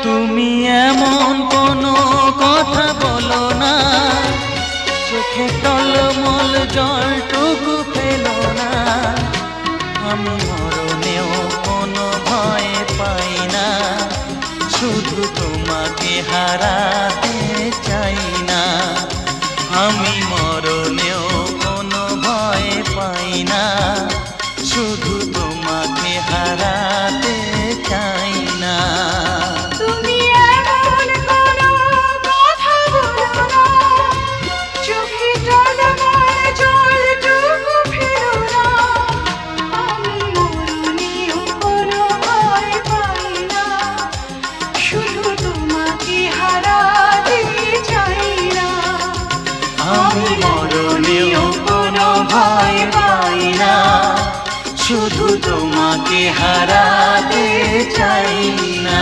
তুমি এমন কোনো কথা বলো না, চোখে টলমল জলটুকু ফেলো না। আমি মরণেও কোনো ভয় পাই না, শুধু তোমাকে হারাতে চাই না। আমি মরণেও কোনো ভয় পাই না, শুধু তোমাকে হারাতে চাই না। আমি মরণেও কোনো ভয় পাই না, শুধু তোমাকে হারাতে চাই না।